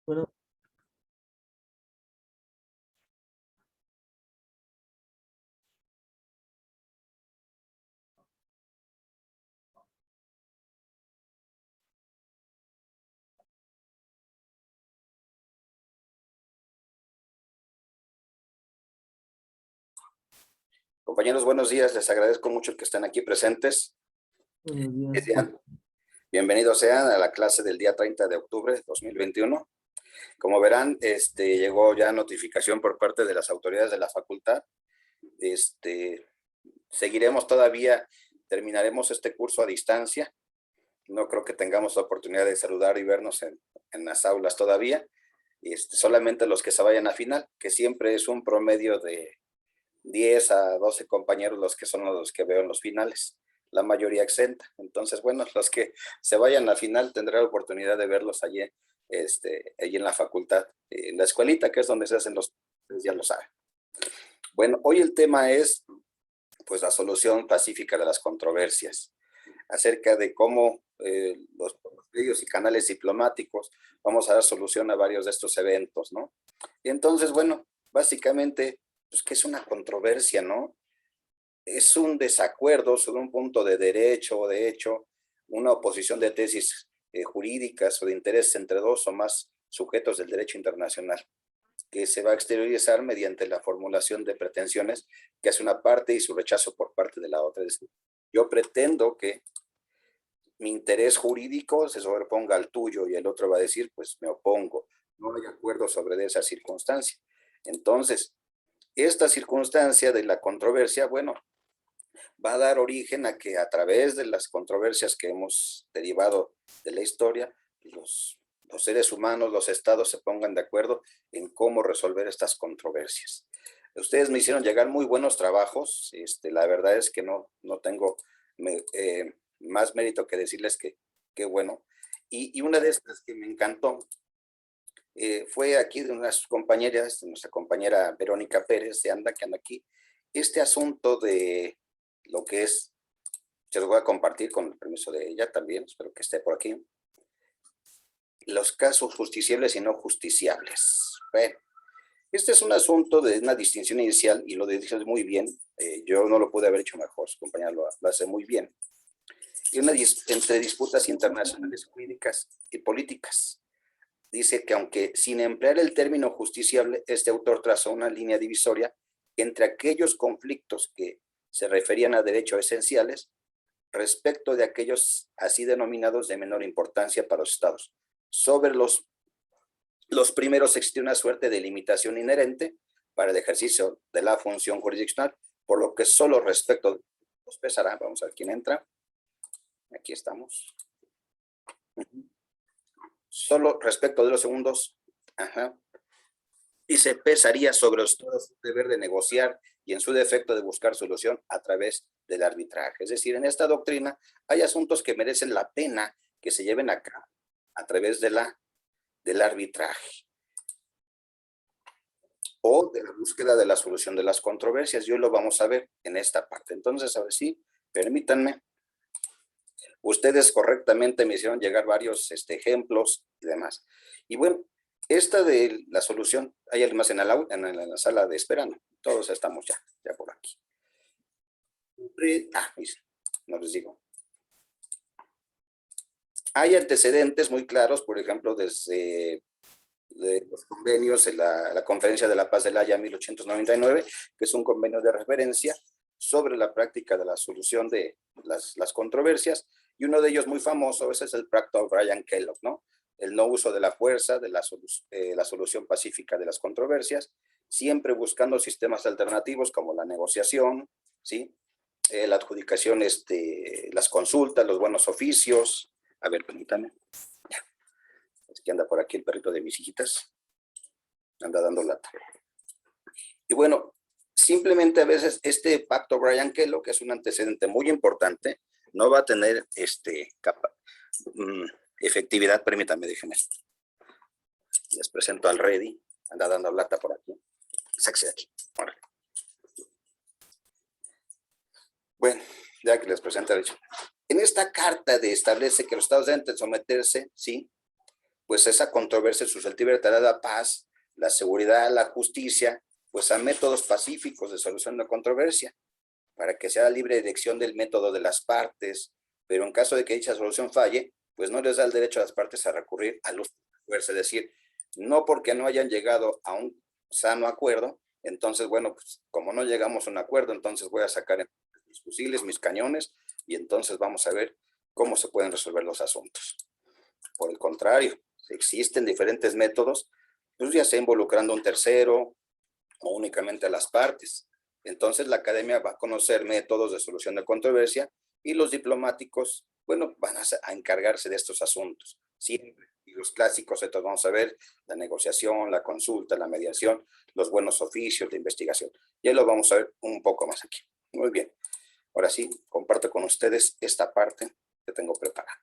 Bueno, Compañeros, buenos días. Les agradezco mucho el que estén aquí presentes. buenos días. Bienvenidos sean a la clase del día 30 de octubre de 2021. Como verán, llegó ya notificación por parte de las autoridades de la facultad. Seguiremos todavía, terminaremos este curso a distancia. No creo que tengamos la oportunidad de saludar y vernos en las aulas todavía. Solamente los que se vayan a final, que siempre es un promedio de 10 a 12 compañeros los que son los que veo en los finales, la mayoría exenta. Entonces, bueno, los que se vayan al final tendrán la oportunidad de verlos allí, allí en la facultad, en la escuelita, que es donde se hacen los, ya lo saben. Bueno, hoy el tema es, pues, la solución pacífica de las controversias, acerca de cómo los medios y canales diplomáticos vamos a dar solución a varios de estos eventos, ¿no? Y entonces, bueno, básicamente, pues, ¿qué es una controversia, no? Es un desacuerdo sobre un punto de derecho o de hecho, una oposición de tesis jurídicas o de intereses entre dos o más sujetos del derecho internacional, que se va a exteriorizar mediante la formulación de pretensiones que hace una parte y su rechazo por parte de la otra. Es decir, yo pretendo que mi interés jurídico se sobreponga al tuyo y el otro va a decir, pues me opongo, no hay acuerdo sobre esa circunstancia. Entonces, esta circunstancia de la controversia, bueno, va a dar origen a que a través de las controversias que hemos derivado de la historia, los seres humanos, los estados se pongan de acuerdo en cómo resolver estas controversias. Ustedes me hicieron llegar muy buenos trabajos, la verdad es que no tengo más mérito que decirles que bueno. Y una de estas que me encantó fue aquí de unas compañeras, de nuestra compañera Verónica Pérez de ANDA, que anda aquí, este asunto de lo que es, se los voy a compartir con el permiso de ella también, espero que esté por aquí, los casos justiciables y no justiciables. Bueno, este es un asunto de una distinción inicial y lo dices muy bien, yo no lo pude haber hecho mejor, su compañera lo hace muy bien, y una entre disputas internacionales jurídicas y políticas. Dice que aunque sin emplear el término justiciable, este autor trazó una línea divisoria entre aquellos conflictos que se referían a derechos esenciales respecto de aquellos así denominados de menor importancia para los estados. Sobre los primeros existe una suerte de limitación inherente para el ejercicio de la función jurisdiccional, por lo que solo respecto, los pesará, vamos a ver quién entra, aquí estamos, solo respecto de los segundos, y se pesaría sobre los su deber de negociar y en su defecto de buscar solución a través del arbitraje. Es decir, en esta doctrina hay asuntos que merecen la pena que se lleven acá a través del arbitraje o de la búsqueda de la solución de las controversias. Y hoy lo vamos a ver en esta parte. Entonces, a ver si, permítanme, ustedes correctamente me hicieron llegar varios ejemplos y demás. Y bueno, esta de la solución, hay alguien más en la sala de espera, ¿no? Todos estamos ya por aquí. No les digo. Hay antecedentes muy claros, por ejemplo, desde los convenios de la Conferencia de la Paz de La Haya 1899, que es un convenio de referencia sobre la práctica de la solución de las controversias, y uno de ellos muy famoso ese es el Pacto O'Brien-Kellogg, ¿no? El no uso de la fuerza, de la solución pacífica de las controversias, siempre buscando sistemas alternativos como la negociación, ¿sí? La adjudicación, las consultas, los buenos oficios. A ver, permítame. Es que anda por aquí el perrito de mis hijitas. Anda dando lata. Y bueno, simplemente a veces este pacto O'Brien-Kellogg, que es un antecedente muy importante, no va a tener efectividad. Permítanme, déjenme. Les presento al Ready. Anda dando lata por aquí. Sáquese de aquí. Órale. Bueno, ya que les presento el hecho. En esta carta establece que los estados deben someterse, ¿sí?, pues esa controversia susceptible de la paz, la seguridad, la justicia, pues a métodos pacíficos de solución de controversia, para que sea la libre elección del método de las partes, pero en caso de que dicha solución falle, pues no les da el derecho a las partes a recurrir al uso de la fuerza, es decir, no porque no hayan llegado a un sano acuerdo, entonces, bueno, pues como no llegamos a un acuerdo, entonces voy a sacar mis fusiles, mis cañones, y entonces vamos a ver cómo se pueden resolver los asuntos. Por el contrario, existen diferentes métodos, pues ya sea involucrando a un tercero o únicamente a las partes. Entonces la academia va a conocer métodos de solución de controversia y los diplomáticos, bueno, van a encargarse de estos asuntos. Siempre. Y los clásicos, entonces vamos a ver la negociación, la consulta, la mediación, los buenos oficios, la investigación. Ya lo vamos a ver un poco más aquí. Muy bien. Ahora sí, comparto con ustedes esta parte que tengo preparada.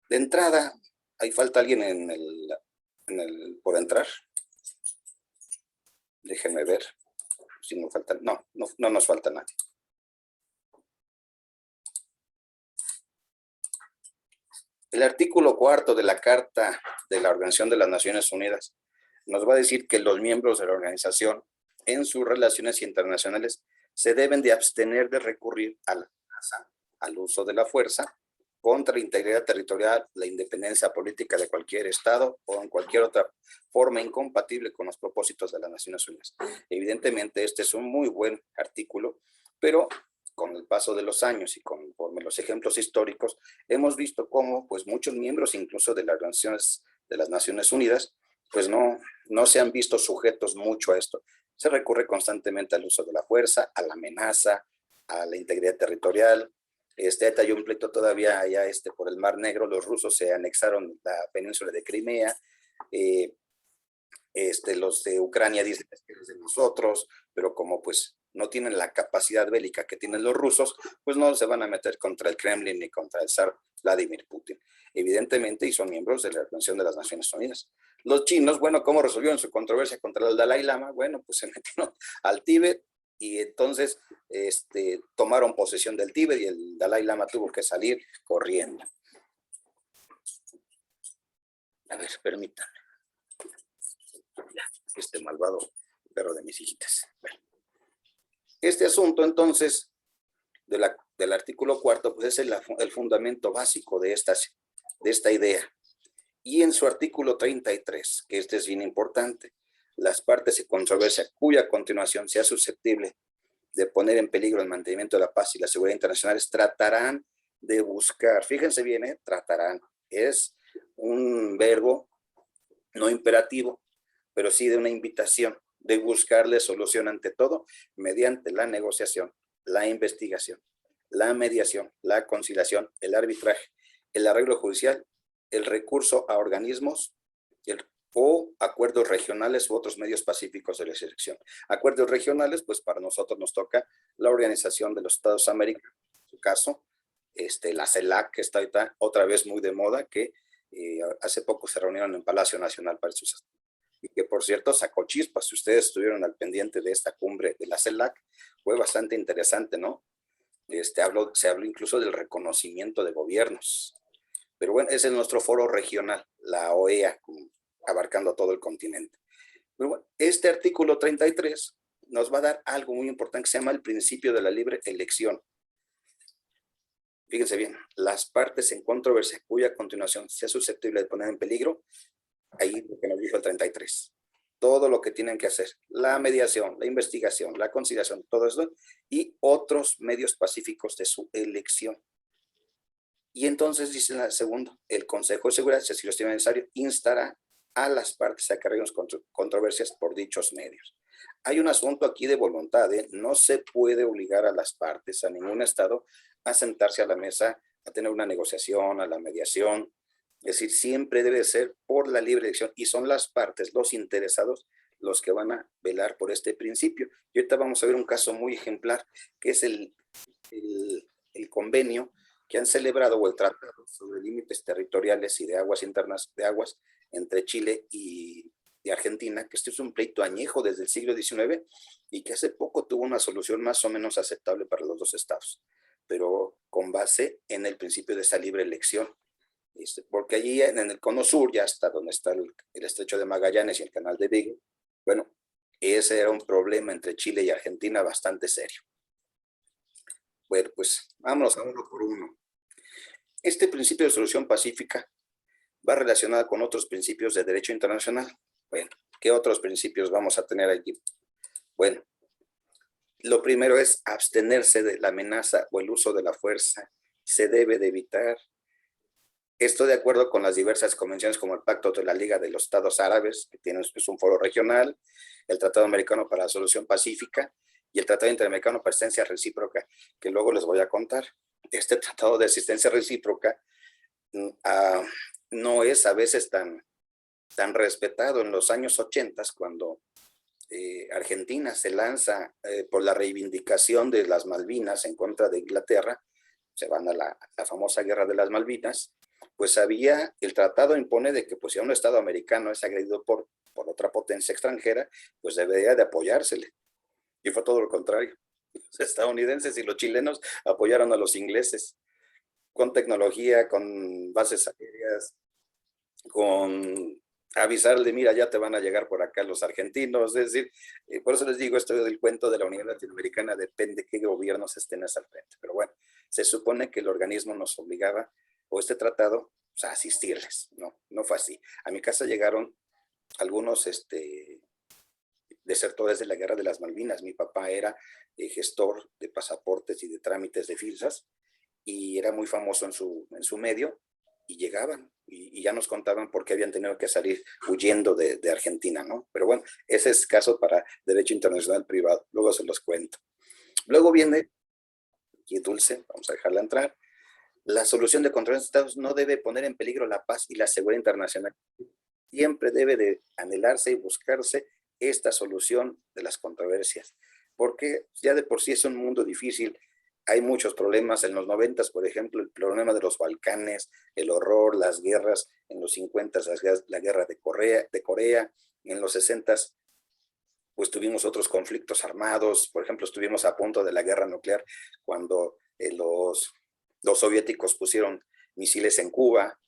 De entrada, ¿hay falta alguien por entrar? Déjenme ver si nos falta. No nos falta nadie. El artículo 4 de la Carta de la Organización de las Naciones Unidas nos va a decir que los miembros de la organización en sus relaciones internacionales se deben de abstener de recurrir a la amenaza, al uso de la fuerza, contra la integridad territorial, la independencia política de cualquier Estado o en cualquier otra forma incompatible con los propósitos de las Naciones Unidas. Evidentemente, este es un muy buen artículo, pero con el paso de los años y conforme los ejemplos históricos, hemos visto cómo pues, muchos miembros, incluso de las Naciones Unidas, pues no se han visto sujetos mucho a esto. Se recurre constantemente al uso de la fuerza, a la amenaza, a la integridad territorial. Hay un pleito todavía allá por el Mar Negro. Los rusos se anexaron la península de Crimea. Los de Ucrania dicen que es de nosotros, pero como pues no tienen la capacidad bélica que tienen los rusos, pues no se van a meter contra el Kremlin ni contra el zar Vladimir Putin. Evidentemente, y son miembros de la Organización de las Naciones Unidas. Los chinos, bueno, ¿cómo resolvieron su controversia contra el Dalai Lama? Bueno, pues se metieron al Tíbet y entonces tomaron posesión del Tíbet y el Dalai Lama tuvo que salir corriendo. A ver, permítanme. Este malvado perro de mis hijitas. Bueno. Este asunto, entonces, del artículo 4, pues es el fundamento básico de esta idea. Y en su artículo 33, que este es bien importante, las partes en controversia cuya continuación sea susceptible de poner en peligro el mantenimiento de la paz y la seguridad internacionales tratarán de buscar, fíjense bien, tratarán, es un verbo no imperativo, pero sí de una invitación de buscarle solución ante todo mediante la negociación, la investigación, la mediación, la conciliación, el arbitraje, el arreglo judicial, el recurso a organismos o acuerdos regionales u otros medios pacíficos de la selección. Acuerdos regionales, pues para nosotros nos toca la Organización de los Estados Americanos, en su caso, la CELAC, que está otra vez muy de moda, que hace poco se reunieron en Palacio Nacional para sus y que por cierto sacó chispas. Si ustedes estuvieron al pendiente de esta cumbre de la CELAC, fue bastante interesante, ¿no? Se habló incluso del reconocimiento de gobiernos. Pero bueno, ese es nuestro foro regional, la OEA, abarcando todo el continente. Pero bueno, este artículo 33 nos va a dar algo muy importante que se llama el principio de la libre elección. Fíjense bien, las partes en controversia cuya continuación sea susceptible de poner en peligro, ahí lo que nos dijo el 33. Todo lo que tienen que hacer, la mediación, la investigación, la conciliación, todo eso, y otros medios pacíficos de su elección. Y entonces dice la segunda, el Consejo de Seguridad, si lo estima necesario, instará a las partes a que arreglen controversias por dichos medios. Hay un asunto aquí de voluntad, ¿eh? No se puede obligar a las partes, a ningún Estado, a sentarse a la mesa, a tener una negociación, a la mediación. Es decir, siempre debe ser por la libre elección y son las partes, los interesados, los que van a velar por este principio. Y ahorita vamos a ver un caso muy ejemplar, que es el convenio que han celebrado o el tratado sobre límites territoriales y de aguas internas, de aguas entre Chile y Argentina, que este es un pleito añejo desde el siglo XIX y que hace poco tuvo una solución más o menos aceptable para los dos estados, pero con base en el principio de esa libre elección. porque allí en el cono sur, ya está donde está el estrecho de Magallanes y el canal de Beagle, bueno, ese era un problema entre Chile y Argentina bastante serio. Bueno, pues vámonos a uno por uno. Este principio de solución pacífica va relacionado con otros principios de derecho internacional. Bueno, ¿qué otros principios vamos a tener allí? Bueno, lo primero es abstenerse de la amenaza o el uso de la fuerza. Se debe de evitar. Esto de acuerdo con las diversas convenciones como el Pacto de la Liga de los Estados Árabes, que tiene un foro regional, el Tratado Americano para la Solución Pacífica y el Tratado Interamericano para Asistencia Recíproca, que luego les voy a contar. Este Tratado de Asistencia Recíproca no es a veces tan respetado. En los años 80, cuando Argentina se lanza por la reivindicación de las Malvinas en contra de Inglaterra, se van a la famosa Guerra de las Malvinas, pues el tratado impone de que pues, si un Estado americano es agredido por otra potencia extranjera, pues debería de apoyársele. Y fue todo lo contrario. Los estadounidenses y los chilenos apoyaron a los ingleses con tecnología, con bases aéreas, con avisarle, mira, ya te van a llegar por acá los argentinos. Es decir, por eso les digo, esto del cuento de la Unión Latinoamericana depende de qué gobiernos estén al frente. Pero bueno, se supone que el organismo nos obligaba, o este tratado, pues, a asistirles. No fue así. A mi casa llegaron algunos desertores de la Guerra de las Malvinas. Mi papá era gestor de pasaportes y de trámites de visas y era muy famoso en su medio, y llegaban y ya nos contaban por qué habían tenido que salir huyendo de Argentina, ¿no? Pero bueno, ese es caso para derecho internacional privado, luego se los cuento. Luego viene, aquí Dulce, vamos a dejarla entrar, la solución de controles de estados no debe poner en peligro la paz y la seguridad internacional. Siempre debe de anhelarse y buscarse esta solución de las controversias, porque ya de por sí es un mundo difícil. Hay muchos problemas en los 90, por ejemplo, el problema de los Balcanes, el horror, las guerras, en los 50 la guerra de Corea, en los 60 pues tuvimos otros conflictos armados. Por ejemplo, estuvimos a punto de la guerra nuclear cuando los soviéticos pusieron misiles en Cuba.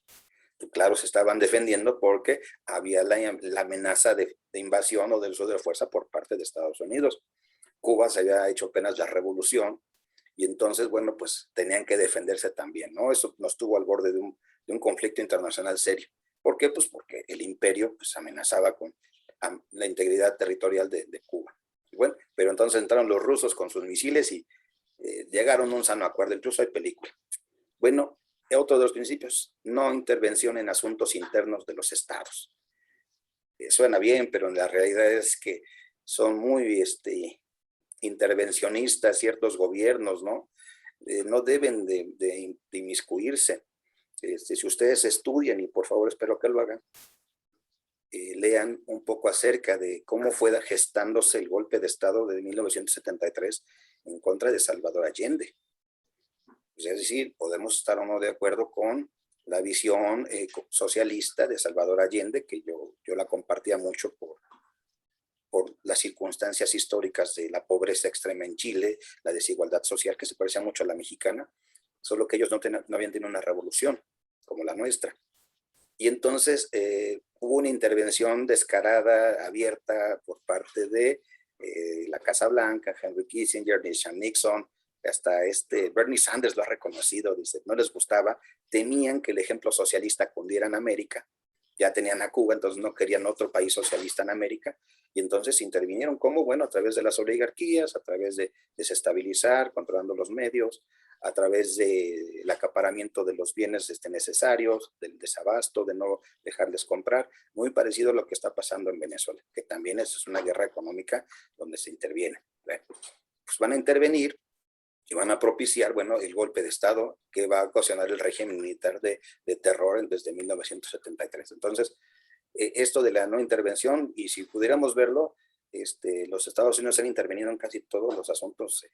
Claro, se estaban defendiendo porque había la amenaza de invasión o del uso de la fuerza por parte de Estados Unidos. Cuba se había hecho apenas la revolución y entonces, bueno, pues tenían que defenderse también, ¿no? Eso nos tuvo al borde de un conflicto internacional serio. ¿Por qué? Pues porque el imperio pues, amenazaba con la integridad territorial de Cuba. Y bueno, pero entonces entraron los rusos con sus misiles y llegaron a un sano acuerdo. Incluso hay película. Bueno, otro de los principios, no intervención en asuntos internos de los estados. Suena bien, pero en la realidad es que son muy intervencionistas ciertos gobiernos, ¿no? No deben de inmiscuirse. Si ustedes estudian, y por favor espero que lo hagan, lean un poco acerca de cómo fue gestándose el golpe de Estado de 1973 en contra de Salvador Allende. Es decir, podemos estar o no de acuerdo con la visión socialista de Salvador Allende, que yo la compartía mucho por las circunstancias históricas de la pobreza extrema en Chile, la desigualdad social que se parecía mucho a la mexicana, solo que ellos no habían tenido una revolución como la nuestra. Y entonces hubo una intervención descarada, abierta por parte de la Casa Blanca, Henry Kissinger, Richard Nixon, hasta Bernie Sanders lo ha reconocido, dice, no les gustaba, temían que el ejemplo socialista cundiera en América, ya tenían a Cuba, entonces no querían otro país socialista en América, y entonces intervinieron, ¿cómo? Bueno, a través de las oligarquías, a través de desestabilizar, controlando los medios, a través del acaparamiento de los bienes necesarios, del desabasto, de no dejarles comprar, muy parecido a lo que está pasando en Venezuela, que también es una guerra económica donde se interviene. Bueno, pues van a intervenir y van a propiciar, bueno, el golpe de Estado que va a ocasionar el régimen militar de terror desde 1973. Entonces, esto de la no intervención, y si pudiéramos verlo, los Estados Unidos han intervenido en casi todos los asuntos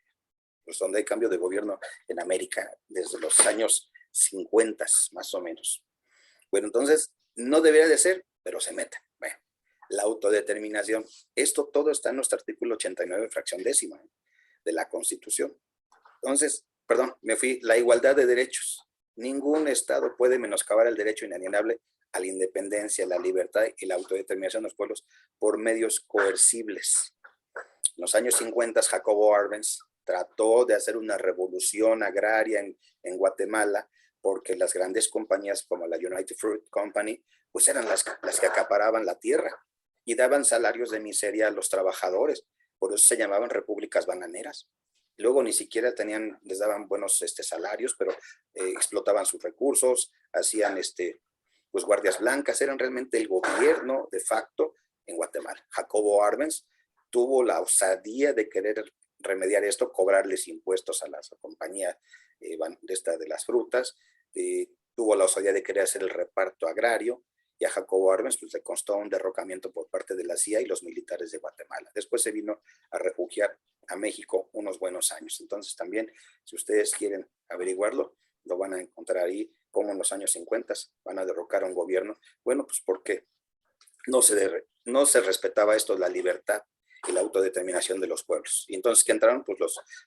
pues donde hay cambio de gobierno en América desde los años 50 más o menos. Bueno, entonces, no debería de ser, pero se mete. Bueno, la autodeterminación. Esto todo está en nuestro artículo 89, fracción décima, de la Constitución. Entonces, perdón, me fui, la igualdad de derechos. Ningún Estado puede menoscabar el derecho inalienable a la independencia, la libertad y la autodeterminación de los pueblos por medios coercibles. En los años 50, Jacobo Arbenz trató de hacer una revolución agraria en Guatemala, porque las grandes compañías como la United Fruit Company, pues eran las que acaparaban la tierra y daban salarios de miseria a los trabajadores. Por eso se llamaban repúblicas bananeras. Luego ni siquiera les daban buenos salarios, pero explotaban sus recursos, hacían pues guardias blancas, eran realmente el gobierno de facto en Guatemala. Jacobo Arbenz tuvo la osadía de querer remediar esto, cobrarles impuestos a las compañías de las frutas, tuvo la osadía de querer hacer el reparto agrario, y a Jacobo Arbenz pues, le constó un derrocamiento por parte de la CIA y los militares de Guatemala. Después se vino a refugiar a México unos buenos años. Entonces también, si ustedes quieren averiguarlo, lo van a encontrar ahí, como en los años 50 van a derrocar a un gobierno. Bueno, pues porque no se respetaba esto, la libertad y la autodeterminación de los pueblos. Y entonces que entraron pues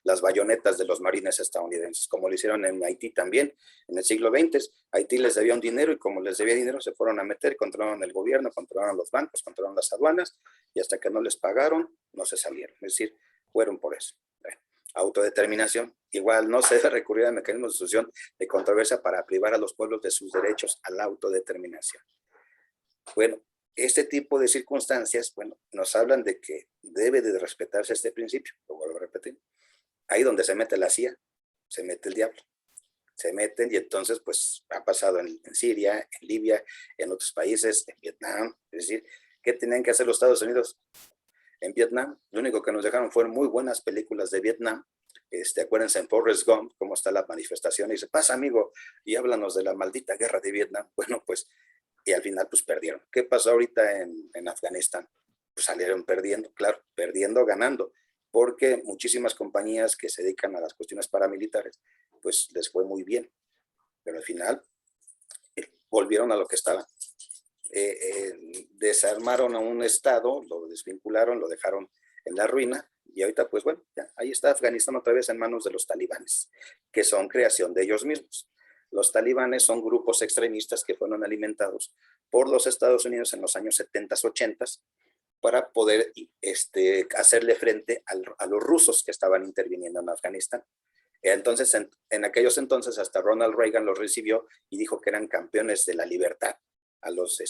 las bayonetas de los marines estadounidenses, como lo hicieron en Haití también, en el siglo XX. Haití les debía un dinero y como les debía dinero se fueron a meter, controlaron el gobierno, controlaron los bancos, controlaron las aduanas y hasta que no les pagaron, no se salieron. Es decir, fueron por eso. Autodeterminación. Igual no se debe recurrir a mecanismos de solución de controversia para privar a los pueblos de sus derechos a la autodeterminación. Bueno, este tipo de circunstancias, bueno, nos hablan de que debe de respetarse este principio, lo vuelvo a repetir. Ahí donde se mete la CIA, se mete el diablo. Se meten y entonces, pues, ha pasado en Siria, en Libia, en otros países, en Vietnam. Es decir, ¿qué tenían que hacer los Estados Unidos en Vietnam? Lo único que nos dejaron fueron muy buenas películas de Vietnam. Acuérdense en Forrest Gump, cómo está la manifestación, y dice, pasa amigo, y háblanos de la maldita guerra de Vietnam. Bueno, pues, y al final pues perdieron. ¿Qué pasó ahorita en Afganistán? Pues salieron perdiendo, claro, perdiendo, ganando, porque muchísimas compañías que se dedican a las cuestiones paramilitares, pues les fue muy bien, pero al final volvieron a lo que estaban. Desarmaron a un estado, lo desvincularon, lo dejaron en la ruina, y ahorita pues bueno, ya, ahí está Afganistán otra vez en manos de los talibanes, que son creación de ellos mismos. Los talibanes son grupos extremistas que fueron alimentados por los Estados Unidos en los años 70, 80 para poder hacerle frente a los rusos que estaban interviniendo en Afganistán. Entonces, en aquellos entonces, hasta Ronald Reagan los recibió y dijo que eran campeones de la libertad a los,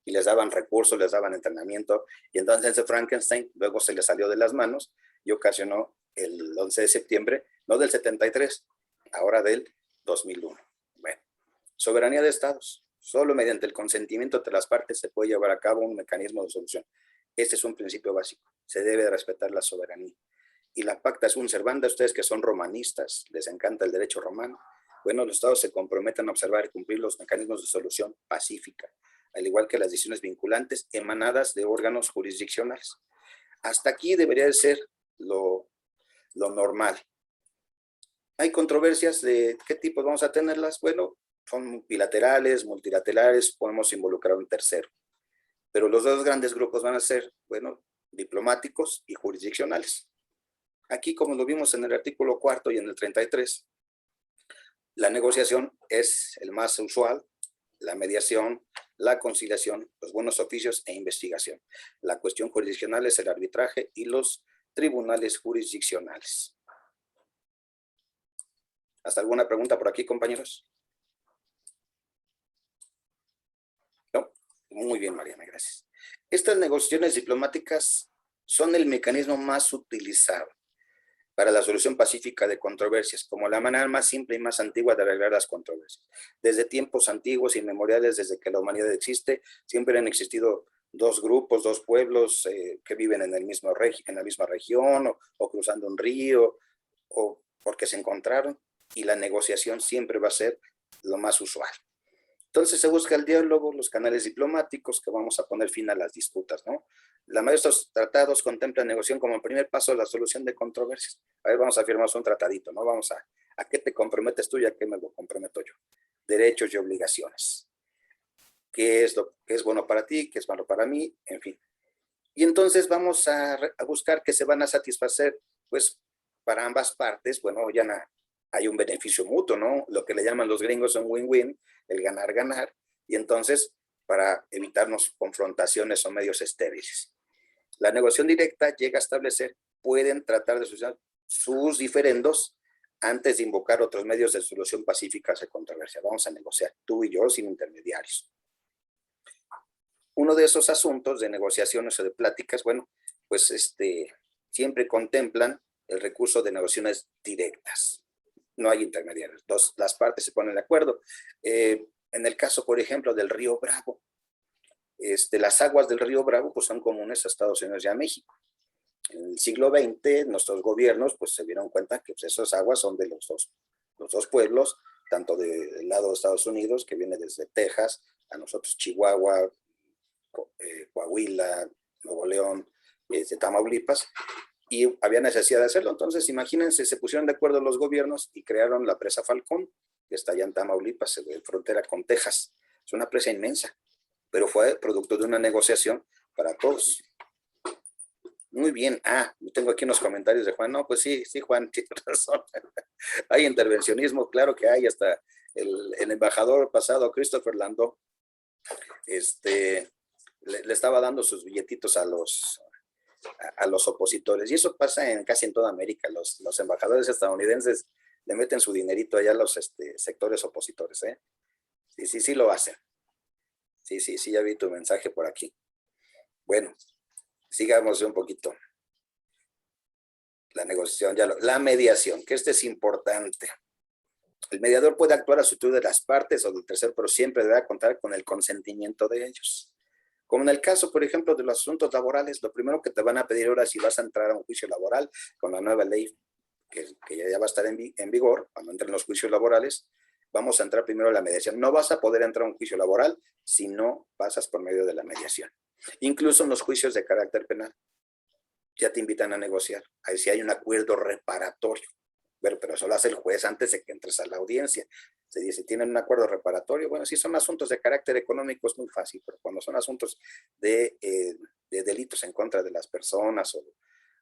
y les daban recursos, les daban entrenamiento. Y entonces Frankenstein luego se le salió de las manos y ocasionó el 11 de septiembre, no del 73, ahora del 2001. Bueno, soberanía de estados. Solo mediante el consentimiento de las partes se puede llevar a cabo un mecanismo de solución. Este es un principio básico. Se debe respetar la soberanía. Y la pacta sunt servanda, ustedes que son romanistas, les encanta el derecho romano. Bueno, los estados se comprometen a observar y cumplir los mecanismos de solución pacífica, al igual que las decisiones vinculantes emanadas de órganos jurisdiccionales. Hasta aquí debería de ser lo normal. Hay controversias de qué tipo vamos a tenerlas. Bueno, son bilaterales, multilaterales, podemos involucrar a un tercero. Pero los dos grandes grupos van a ser, bueno, diplomáticos y jurisdiccionales. Aquí, como lo vimos en el artículo 4 y en el 33, la negociación es el más usual, la mediación, la conciliación, los buenos oficios e investigación. La cuestión jurisdiccional es el arbitraje y los tribunales jurisdiccionales. ¿Hasta alguna pregunta por aquí, compañeros? No, muy bien, Mariana, gracias. Estas negociaciones diplomáticas son el mecanismo más utilizado para la solución pacífica de controversias, como la manera más simple y más antigua de arreglar las controversias. Desde tiempos antiguos, inmemoriales, desde que la humanidad existe, siempre han existido dos grupos, dos pueblos que viven en la misma región o cruzando un río o porque se encontraron, y la negociación siempre va a ser lo más usual. Entonces se busca el diálogo, los canales diplomáticos que vamos a poner fin a las disputas, ¿no? La mayoría de estos tratados contemplan negociación como el primer paso de la solución de controversias. A ver, vamos a firmar un tratadito, ¿no? Vamos a qué te comprometes tú y a qué me lo comprometo yo. Derechos y obligaciones. ¿Qué es lo que es bueno para ti? ¿Qué es malo para mí? En fin. Y entonces vamos a buscar que se van a satisfacer, pues, para ambas partes, bueno, ya hay un beneficio mutuo, ¿no? Lo que le llaman los gringos un win-win, el ganar-ganar, y entonces para evitarnos confrontaciones o medios estériles. La negociación directa llega a establecer, pueden tratar de solucionar sus diferendos antes de invocar otros medios de solución pacífica de controversia. Vamos a negociar tú y yo sin intermediarios. Uno de esos asuntos de negociaciones o de pláticas, bueno, pues siempre contemplan el recurso de negociaciones directas. No hay intermediarios. Las partes se ponen de acuerdo. En el caso, por ejemplo, del río Bravo, las aguas del río Bravo pues, son comunes a Estados Unidos y a México. En el siglo XX, nuestros gobiernos pues, se dieron cuenta que pues, esas aguas son de los dos pueblos, tanto del lado de Estados Unidos, que viene desde Texas, a nosotros Chihuahua, Coahuila, Nuevo León, Tamaulipas, y había necesidad de hacerlo. Entonces, imagínense, se pusieron de acuerdo los gobiernos y crearon la presa Falcón, que está allá en Tamaulipas, en frontera con Texas. Es una presa inmensa, pero fue producto de una negociación para todos. Muy bien. Tengo aquí unos comentarios de Juan. No, pues sí, Juan, tienes razón. Hay intervencionismo, claro que hay. Hasta el embajador pasado, Christopher Landau, le estaba dando sus billetitos a los opositores. Y eso pasa casi en toda América. Los embajadores estadounidenses le meten su dinerito allá a los sectores opositores. Sí, lo hacen. Sí, ya vi tu mensaje por aquí. Bueno, sigamos un poquito. La negociación, la mediación, que es importante. El mediador puede actuar a sustituto de las partes o del tercero, pero siempre deberá contar con el consentimiento de ellos. Como en el caso, por ejemplo, de los asuntos laborales, lo primero que te van a pedir ahora si vas a entrar a un juicio laboral con la nueva ley que ya va a estar en vigor, cuando entren los juicios laborales, vamos a entrar primero a la mediación. No vas a poder entrar a un juicio laboral si no pasas por medio de la mediación. Incluso en los juicios de carácter penal, ya te invitan a negociar. Ahí sí hay un acuerdo reparatorio. Pero eso lo hace el juez antes de que entres a la audiencia. Se dice, ¿tienen un acuerdo reparatorio? Bueno, si son asuntos de carácter económico es muy fácil, pero cuando son asuntos de delitos en contra de las personas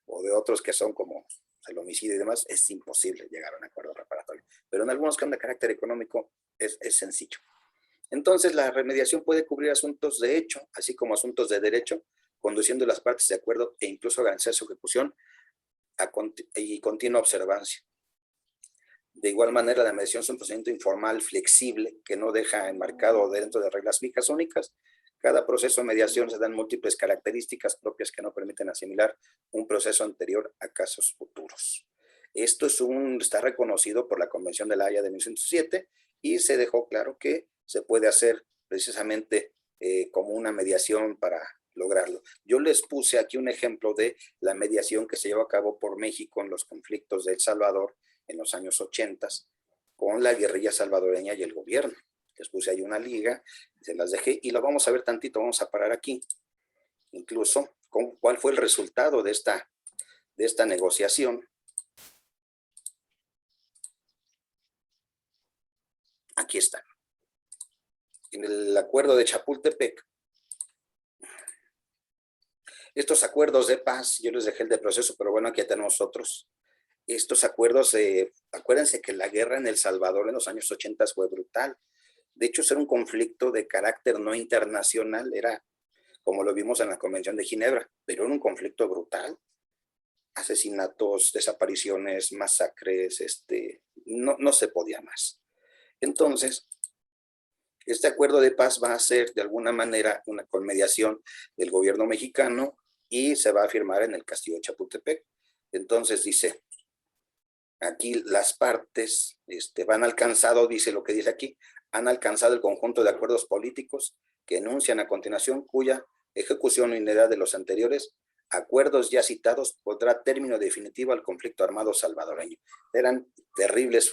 o de otros que son como el homicidio y demás, es imposible llegar a un acuerdo reparatorio. Pero en algunos que son de carácter económico es sencillo. Entonces, la remediación puede cubrir asuntos de hecho, así como asuntos de derecho, conduciendo las partes de acuerdo e incluso garantizar su ejecución y continua observancia. De igual manera, la mediación es un procedimiento informal, flexible, que no deja enmarcado dentro de reglas fijas únicas. Cada proceso de mediación se dan múltiples características propias que no permiten asimilar un proceso anterior a casos futuros. Esto está reconocido por la Convención de La Haya de 1907 y se dejó claro que se puede hacer precisamente como una mediación para lograrlo. Yo les puse aquí un ejemplo de la mediación que se llevó a cabo por México en los conflictos de El Salvador en los años 80 con la guerrilla salvadoreña y el gobierno. Les puse ahí una liga, se las dejé y lo vamos a ver tantito, vamos a parar aquí. Incluso, ¿cuál fue el resultado de esta negociación? Aquí está. En el acuerdo de Chapultepec, estos acuerdos de paz, yo les dejé el de proceso, pero bueno, aquí tenemos otros. Estos acuerdos, acuérdense que la guerra en El Salvador en los años 80 fue brutal. De hecho, era un conflicto de carácter no internacional, era como lo vimos en la Convención de Ginebra, pero era un conflicto brutal. Asesinatos, desapariciones, masacres, no se podía más. Entonces, este acuerdo de paz va a ser de alguna manera una conmediación del gobierno mexicano y se va a firmar en el Castillo de Chapultepec. Entonces dice, aquí las partes han alcanzado, dice lo que dice aquí, han alcanzado el conjunto de acuerdos políticos que enuncian a continuación, cuya ejecución unidad de los anteriores acuerdos ya citados pondrá término definitivo al conflicto armado salvadoreño. Eran terribles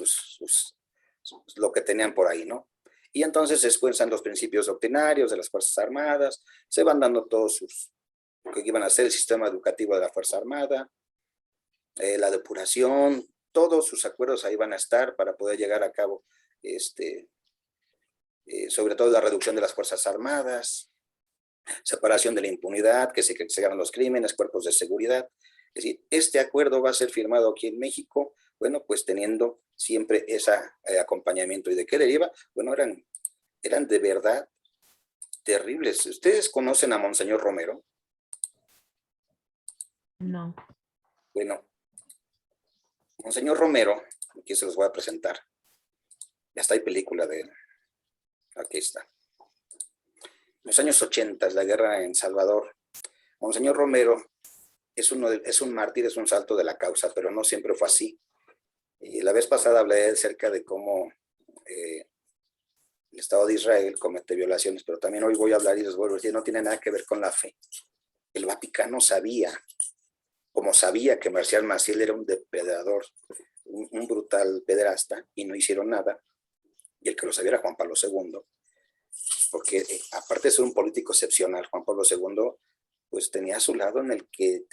lo que tenían por ahí, ¿no? Y entonces se expresan los principios doctrinarios de las Fuerzas Armadas, se van dando todos lo que iban a ser el sistema educativo de la Fuerza Armada, la depuración, todos sus acuerdos ahí van a estar para poder llegar a cabo, sobre todo la reducción de las Fuerzas Armadas, separación de la impunidad, que se hagan los crímenes, cuerpos de seguridad. Es decir, este acuerdo va a ser firmado aquí en México Bueno, pues teniendo siempre ese acompañamiento. ¿Y de qué deriva? Bueno, eran de verdad terribles. ¿Ustedes conocen a Monseñor Romero? No. Bueno, Monseñor Romero, aquí se los voy a presentar. Ya está, hay película de él. Aquí está. En los años 80, la guerra en Salvador. Monseñor Romero es un mártir, es un salto de la causa, pero no siempre fue así. Y la vez pasada hablé acerca de cómo el Estado de Israel comete violaciones, pero también hoy voy a hablar y les vuelvo a decir, no tiene nada que ver con la fe. El Vaticano sabía, como sabía que Marcial Maciel era un depredador, un brutal pederasta, y no hicieron nada, y el que lo sabía era Juan Pablo II, porque aparte de ser un político excepcional, Juan Pablo II, pues tenía a su lado en el que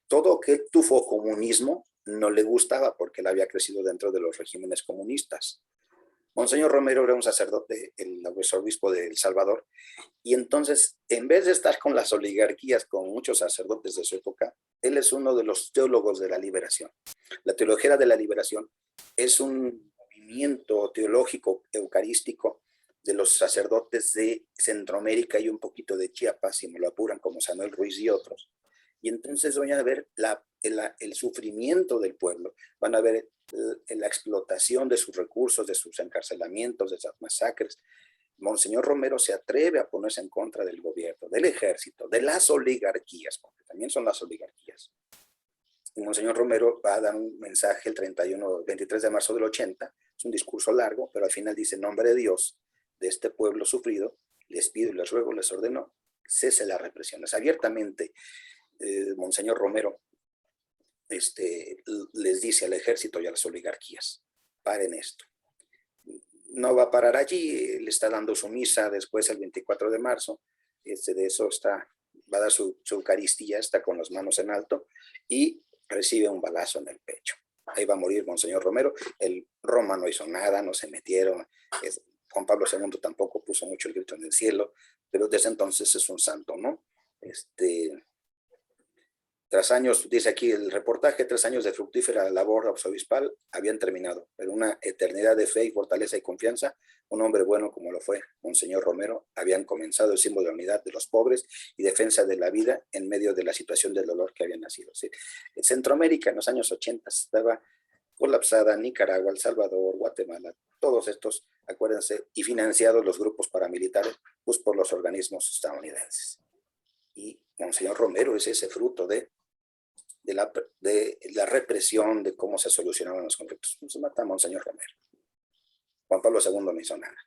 todo que tuvo comunismo no le gustaba, porque él había crecido dentro de los regímenes comunistas. Monseñor Romero era un sacerdote, el arzobispo de El Salvador, y entonces, en vez de estar con las oligarquías, con muchos sacerdotes de su época, él es uno de los teólogos de la liberación. La teología de la liberación es un movimiento teológico eucarístico de los sacerdotes de Centroamérica y un poquito de Chiapas, si me lo apuran, como Samuel Ruiz y otros. Y entonces van a ver el sufrimiento del pueblo, van a ver la explotación de sus recursos, de sus encarcelamientos, de esas masacres. Monseñor Romero se atreve a ponerse en contra del gobierno, del ejército, de las oligarquías, porque también son las oligarquías. Y Monseñor Romero va a dar un mensaje el 23 de marzo del 80, es un discurso largo, pero al final dice: en nombre de Dios, de este pueblo sufrido, les pido y les ruego, les ordeno, cese las represiones. Abiertamente, Monseñor Romero les dice al ejército y a las oligarquías: paren esto. No va a parar allí, le está dando su misa después el 24 de marzo, de eso va a dar su Eucaristía, está con las manos en alto y recibe un balazo en el pecho. Ahí va a morir Monseñor Romero. El Roma no hizo nada, no se metieron, Juan Pablo II tampoco puso mucho el grito en el cielo, pero desde entonces es un santo, ¿no? Tras años, dice aquí el reportaje, 3 años de fructífera labor arzobispal habían terminado, pero una eternidad de fe y fortaleza y confianza, un hombre bueno como lo fue Monseñor Romero, habían comenzado el símbolo de unidad de los pobres y defensa de la vida en medio de la situación del dolor que había nacido. ¿Sí? En Centroamérica en los años 80 estaba colapsada, Nicaragua, El Salvador, Guatemala, todos estos, acuérdense, y financiados los grupos paramilitares pues, por los organismos estadounidenses. Y Monseñor Romero es ese fruto de la represión, de cómo se solucionaban los conflictos. Se mata a Monseñor Romero. Juan Pablo II no hizo nada.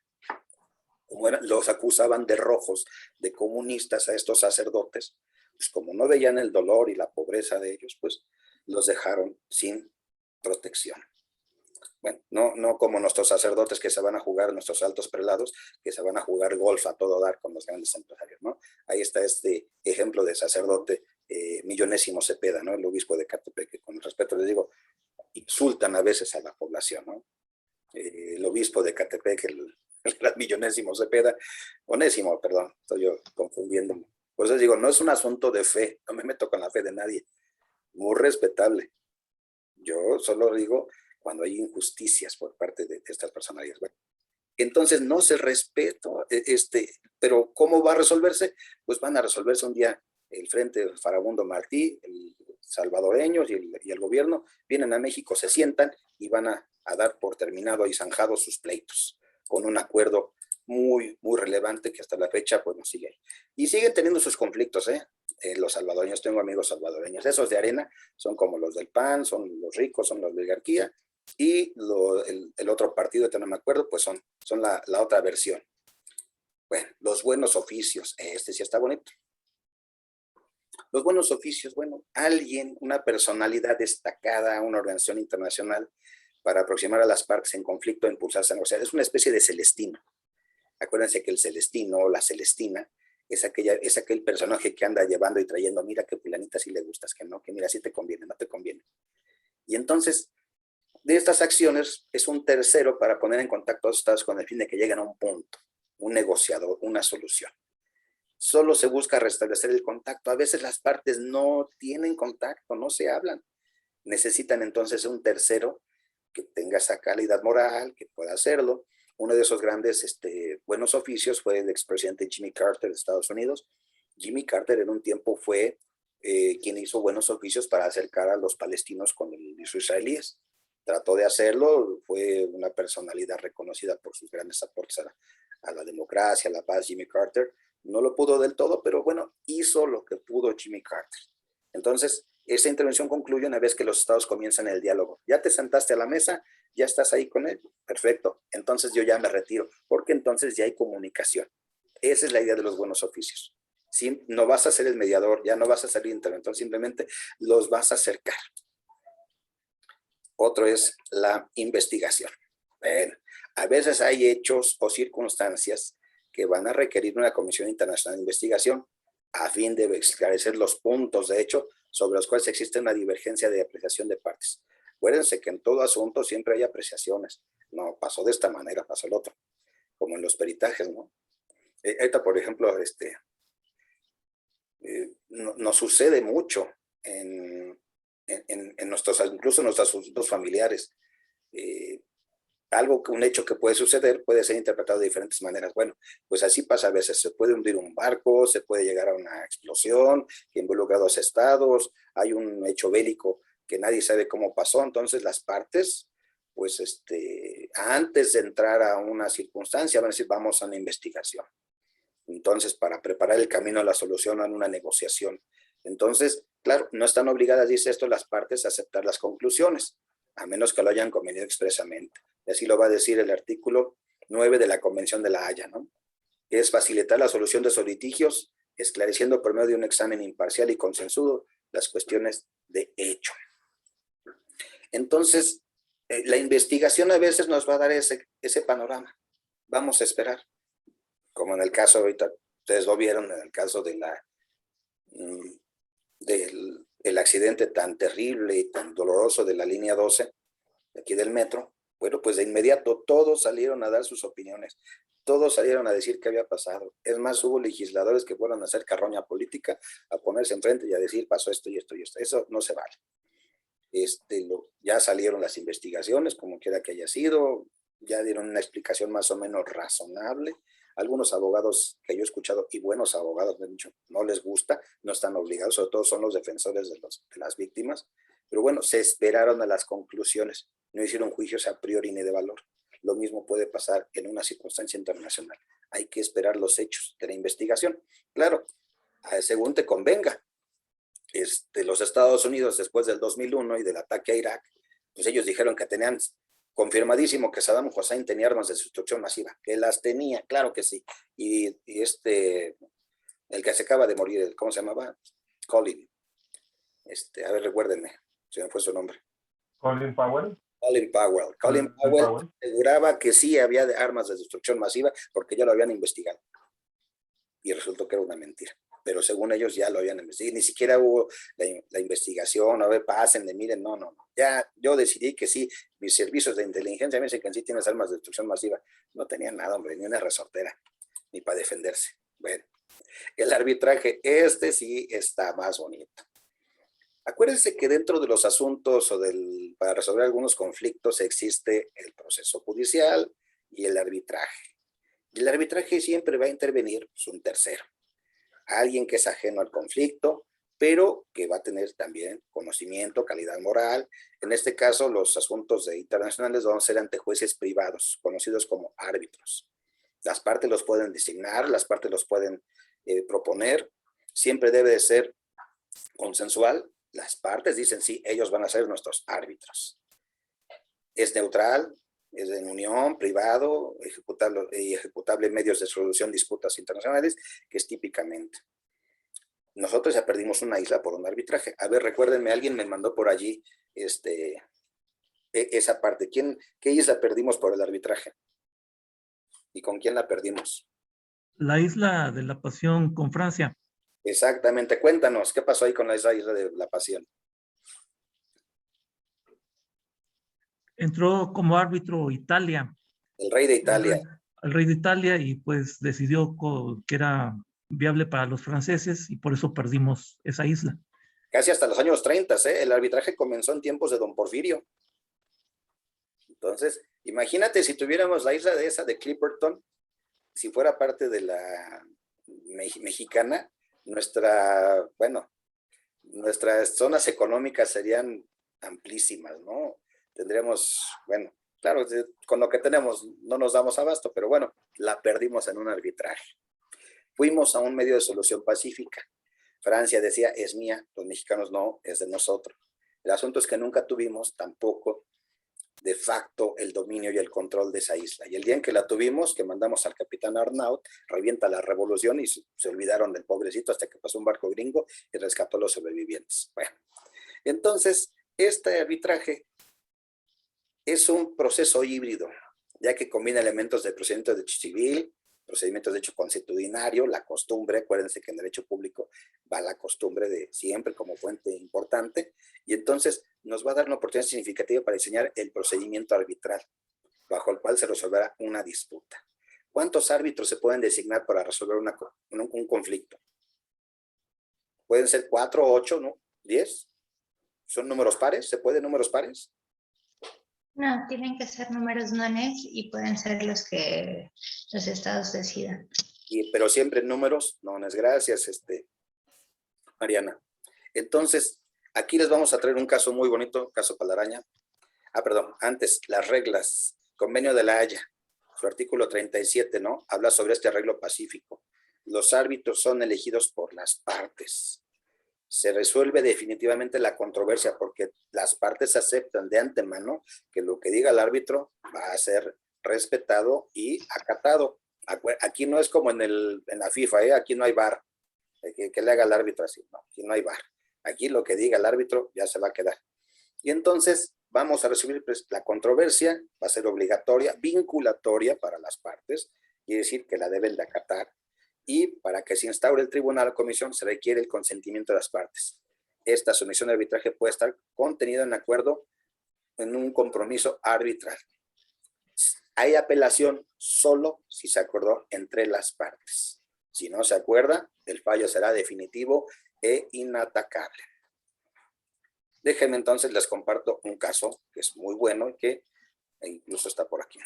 Como los acusaban de rojos, de comunistas a estos sacerdotes, pues como no veían el dolor y la pobreza de ellos, pues los dejaron sin protección. Bueno, no como nuestros sacerdotes que se van a jugar, nuestros altos prelados, que se van a jugar golf a todo dar con los grandes empresarios, ¿no? Ahí está este ejemplo de sacerdote Millonésimo Cepeda, ¿no? El obispo de Catepec, que con respeto les digo, insultan a veces a la población, ¿no? El obispo de Catepec, el Millonésimo Cepeda, Onésimo, perdón, estoy yo confundiéndome. Por eso digo, no es un asunto de fe, no me meto con la fe de nadie, muy respetable. Yo solo digo cuando hay injusticias por parte de estas personalidades. Bueno, entonces no se respeto, pero ¿cómo va a resolverse? Pues van a resolverse un día el Frente Farabundo Martí, el salvadoreños y el gobierno, vienen a México, se sientan y van a dar por terminado y zanjados sus pleitos, con un acuerdo muy, muy relevante que hasta la fecha pues no sigue ahí. Y siguen teniendo sus conflictos, los salvadoreños, tengo amigos salvadoreños, esos de arena son como los del PAN, son los ricos, son la oligarquía, y el otro partido, que no me acuerdo, pues son la otra versión. Bueno, los buenos oficios, sí está bonito. Los buenos oficios, bueno, alguien, una personalidad destacada, una organización internacional, para aproximar a las partes en conflicto, impulsarse a negociar, es una especie de Celestino. Acuérdense que el Celestino o la Celestina es aquel personaje que anda llevando y trayendo, mira que fulanita sí le gustas, que no, que mira, sí te conviene, no te conviene. Y entonces, de estas acciones es un tercero para poner en contacto a los estados con el fin de que lleguen a un punto, un negociador, una solución. Solo se busca restablecer el contacto. A veces las partes no tienen contacto, no se hablan. Necesitan entonces un tercero que tenga esa calidad moral, que pueda hacerlo. Uno de esos grandes buenos oficios fue el expresidente Jimmy Carter de Estados Unidos. Jimmy Carter en un tiempo fue quien hizo buenos oficios para acercar a los palestinos con los israelíes. Trató de hacerlo, fue una personalidad reconocida por sus grandes aportes a la democracia, a la paz, Jimmy Carter. No lo pudo del todo, pero bueno, hizo lo que pudo Jimmy Carter. Entonces, esa intervención concluye una vez que los estados comienzan el diálogo. Ya te sentaste a la mesa, ya estás ahí con él, perfecto. Entonces yo ya me retiro, porque entonces ya hay comunicación. Esa es la idea de los buenos oficios. ¿Sí? No vas a ser el mediador, ya no vas a ser el interventor, simplemente los vas a acercar. Otro es la investigación. Bueno, a veces hay hechos o circunstancias que van a requerir una comisión internacional de investigación a fin de esclarecer los puntos de hecho sobre los cuales existe una divergencia de apreciación de partes. Acuérdense que en todo asunto siempre hay apreciaciones. No, pasó de esta manera, pasó el otro. Como en los peritajes, ¿no? Ahorita, por ejemplo, nos sucede mucho en nuestros, incluso en nuestros asuntos familiares. Un hecho que puede suceder puede ser interpretado de diferentes maneras. Bueno, pues así pasa a veces. Se puede hundir un barco, se puede llegar a una explosión que involucra a dos estados, hay un hecho bélico que nadie sabe cómo pasó. Entonces las partes, pues antes de entrar a una circunstancia, van a decir, vamos a una investigación. Entonces, para preparar el camino a la solución, a una negociación. Entonces, claro, no están obligadas, dice esto, las partes a aceptar las conclusiones, a menos que lo hayan convenido expresamente. Y así lo va a decir el artículo 9 de la Convención de la Haya, ¿no? Que es facilitar la solución de sus litigios, esclareciendo por medio de un examen imparcial y consensuado las cuestiones de hecho. Entonces, la investigación a veces nos va a dar ese panorama. Vamos a esperar. Como en el caso ahorita, ustedes lo vieron en el caso de del accidente tan terrible y tan doloroso de la línea 12, de aquí del metro. Bueno, pues de inmediato todos salieron a dar sus opiniones, todos salieron a decir qué había pasado. Es más, hubo legisladores que fueron a hacer carroña política, a ponerse enfrente y a decir pasó esto y esto y esto. Eso no se vale. Ya salieron las investigaciones, como quiera que haya sido, ya dieron una explicación más o menos razonable. Algunos abogados que yo he escuchado, y buenos abogados me han dicho, no les gusta, no están obligados, sobre todo son los defensores de las víctimas, pero bueno, se esperaron a las conclusiones, no hicieron juicios a priori ni de valor. Lo mismo puede pasar en una circunstancia internacional. Hay que esperar los hechos de la investigación. Claro, según te convenga. Los Estados Unidos, después del 2001 y del ataque a Irak, pues ellos dijeron que tenían confirmadísimo que Saddam Hussein tenía armas de destrucción masiva, que las tenía, claro que sí. Y el que se acaba de morir, ¿cómo se llamaba? Colin. A ver, recuérdenme, si me fue su nombre. Colin Powell. Colin Powell. Colin Powell aseguraba que sí había armas de destrucción masiva porque ya lo habían investigado. Y resultó que era una mentira. Pero según ellos ya lo habían investigado. Ni siquiera hubo la investigación, a ver, pásenle, miren, no. Ya yo decidí que sí, mis servicios de inteligencia me dicen que sí tienes armas de destrucción masiva. No tenían nada, hombre, ni una resortera, ni para defenderse. Bueno, el arbitraje, sí está más bonito. Acuérdense que dentro de los asuntos para resolver algunos conflictos existe el proceso judicial y el arbitraje. Y el arbitraje siempre va a intervenir un tercero. Alguien que es ajeno al conflicto, pero que va a tener también conocimiento, calidad moral. En este caso, los asuntos internacionales van a ser ante jueces privados, conocidos como árbitros. Las partes los pueden designar, las partes los pueden proponer. Siempre debe de ser consensual. Las partes dicen, sí, ellos van a ser nuestros árbitros. Es neutral, es en unión, privado, ejecutable en medios de resolución de disputas internacionales, que es típicamente. Nosotros ya perdimos una isla por un arbitraje. A ver, recuérdenme, alguien me mandó por allí esa parte. ¿Qué isla perdimos por el arbitraje? ¿Y con quién la perdimos? La isla de la Pasión con Francia. Exactamente. Cuéntanos, ¿qué pasó ahí con la isla de la Pasión? Entró como árbitro Italia. El rey de Italia. El rey de Italia, y pues decidió que era viable para los franceses y por eso perdimos esa isla. Casi hasta los años 30, ¿eh? El arbitraje comenzó en tiempos de Don Porfirio. Entonces, imagínate si tuviéramos la isla de esa de Clipperton, si fuera parte de la mexicana, nuestras zonas económicas serían amplísimas, ¿no? Tendríamos, bueno, claro, con lo que tenemos no nos damos abasto, pero bueno, la perdimos en un arbitraje. Fuimos a un medio de solución pacífica. Francia decía, es mía, los mexicanos no, es de nosotros. El asunto es que nunca tuvimos tampoco de facto el dominio y el control de esa isla. Y el día en que la tuvimos, que mandamos al capitán Arnaut, revienta la revolución y se olvidaron del pobrecito hasta que pasó un barco gringo y rescató a los sobrevivientes. Bueno, entonces, este arbitraje es un proceso híbrido, ya que combina elementos del procedimiento de derecho civil, procedimientos de derecho consuetudinario, la costumbre, acuérdense que en derecho público va la costumbre de siempre como fuente importante, y entonces nos va a dar una oportunidad significativa para diseñar el procedimiento arbitral, bajo el cual se resolverá una disputa. ¿Cuántos árbitros se pueden designar para resolver un conflicto? Pueden ser 4, 8, ¿no? 10. ¿Son números pares? ¿Se pueden números pares? No, tienen que ser números nones y pueden ser los que los estados decidan. Pero siempre números nones. Gracias, Mariana. Entonces, aquí les vamos a traer un caso muy bonito, caso Palaraña. Perdón, antes, las reglas. Convenio de La Haya, su artículo 37, ¿no? Habla sobre este arreglo pacífico. Los árbitros son elegidos por las partes. Se resuelve definitivamente la controversia porque las partes aceptan de antemano que lo que diga el árbitro va a ser respetado y acatado. Aquí no es como en la FIFA, ¿eh? Aquí no hay VAR, que le haga el árbitro así, no, aquí no hay VAR. Aquí lo que diga el árbitro ya se va a quedar. Y entonces vamos a resolver la controversia, va a ser obligatoria, vinculatoria para las partes, quiere decir que la deben de acatar. Y para que se instaure el tribunal o comisión se requiere el consentimiento de las partes. Esta sumisión de arbitraje puede estar contenida en acuerdo en un compromiso arbitral. Hay apelación solo si se acordó entre las partes. Si no se acuerda, el fallo será definitivo e inatacable. Déjenme entonces, les comparto un caso que es muy bueno y que incluso está por aquí.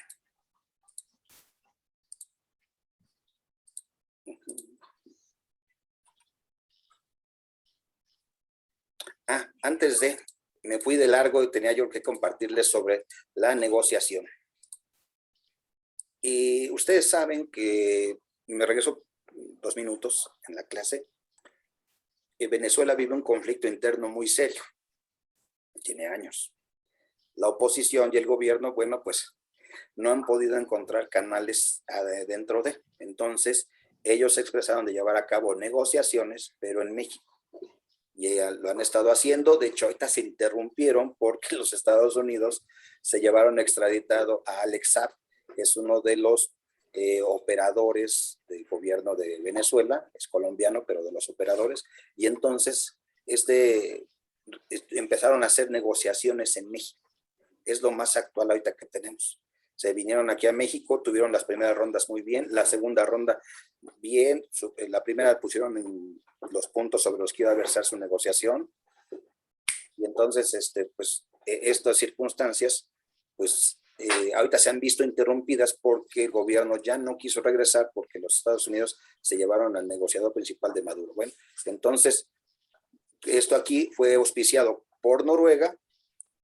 Antes de, me fui de largo y tenía yo que compartirles sobre la negociación. Y ustedes saben que, me regreso 2 minutos en la clase, Venezuela vive un conflicto interno muy serio, tiene años. La oposición y el gobierno, bueno, pues no han podido encontrar canales dentro de, entonces ellos expresaron de llevar a cabo negociaciones, pero en México. Y lo han estado haciendo, de hecho ahorita se interrumpieron porque los Estados Unidos se llevaron extraditado a Alex Saab, que es uno de los operadores del gobierno de Venezuela, es colombiano, pero de los operadores, y entonces empezaron a hacer negociaciones en México. Es lo más actual ahorita que tenemos. Se vinieron aquí a México, tuvieron las primeras rondas muy bien, la segunda ronda bien, la primera pusieron en los puntos sobre los que iba a versar su negociación, y entonces estas circunstancias pues ahorita se han visto interrumpidas porque el gobierno ya no quiso regresar porque los Estados Unidos se llevaron al negociador principal de Maduro. Bueno, entonces esto aquí fue auspiciado por Noruega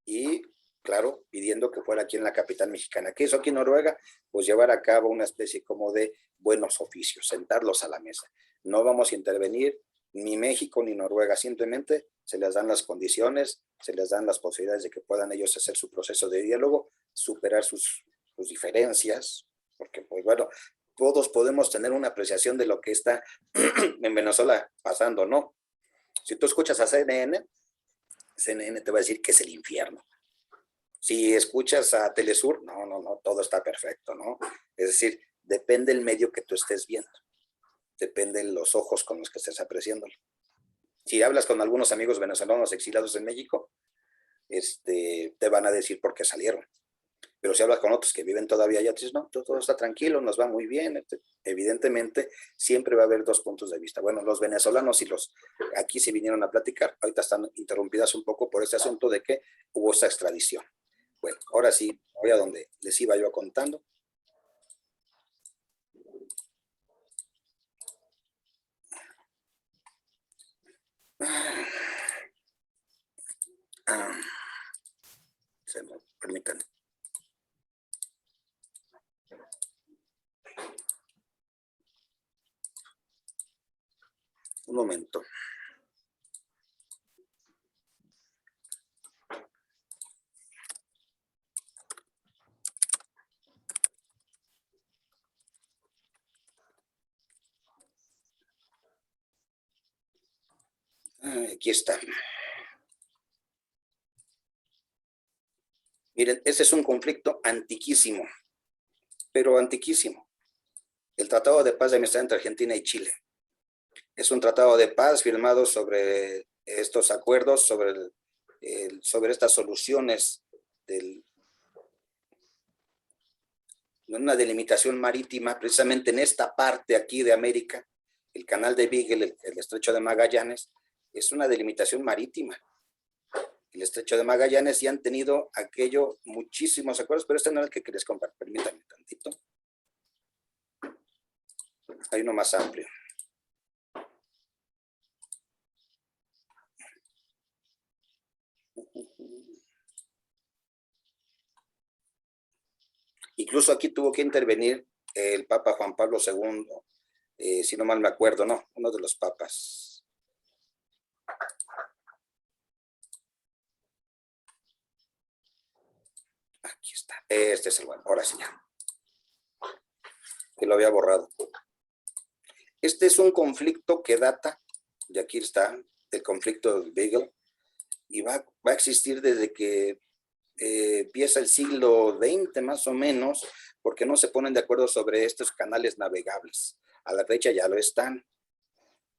y claro, pidiendo que fuera aquí en la capital mexicana. ¿Qué hizo aquí en Noruega? Pues llevar a cabo una especie como de buenos oficios, sentarlos a la mesa. No vamos a intervenir ni México ni Noruega, simplemente se les dan las condiciones, se les dan las posibilidades de que puedan ellos hacer su proceso de diálogo, superar sus diferencias, porque pues bueno, todos podemos tener una apreciación de lo que está en Venezuela pasando, ¿no? Si tú escuchas a CNN te va a decir que es el infierno. Si escuchas a Telesur, no, todo está perfecto, ¿no? Es decir, depende el medio que tú estés viendo. Dependen los ojos con los que estés apreciándolo. Si hablas con algunos amigos venezolanos exilados en México, te van a decir por qué salieron. Pero si hablas con otros que viven todavía allá, dices, no, todo está tranquilo, nos va muy bien. Evidentemente, siempre va a haber 2 puntos de vista. Bueno, los venezolanos y los aquí se vinieron a platicar, ahorita están interrumpidas un poco por ese asunto de que hubo esa extradición. Bueno, ahora sí, voy a donde les iba yo contando. Se me permitan. Un momento. Aquí está. Miren, ese es un conflicto antiquísimo, pero antiquísimo. El Tratado de Paz de Amistad entre Argentina y Chile. Es un tratado de paz firmado sobre estos acuerdos, sobre estas soluciones de una delimitación marítima, precisamente en esta parte aquí de América, el canal de Beagle, el estrecho de Magallanes, es una delimitación marítima. El estrecho de Magallanes, y han tenido aquello muchísimos acuerdos, pero este no es el que quería compartir. Permítanme tantito. Hay uno más amplio. Incluso aquí tuvo que intervenir el Papa Juan Pablo II, si no mal me acuerdo, no, uno de los papas. Aquí está, este es el bueno, ahora sí ya. Que lo había borrado. Este es un conflicto que data, y aquí está, el conflicto del Beagle, y va a existir desde que empieza el siglo XX más o menos, porque no se ponen de acuerdo sobre estos canales navegables. A la fecha ya lo están.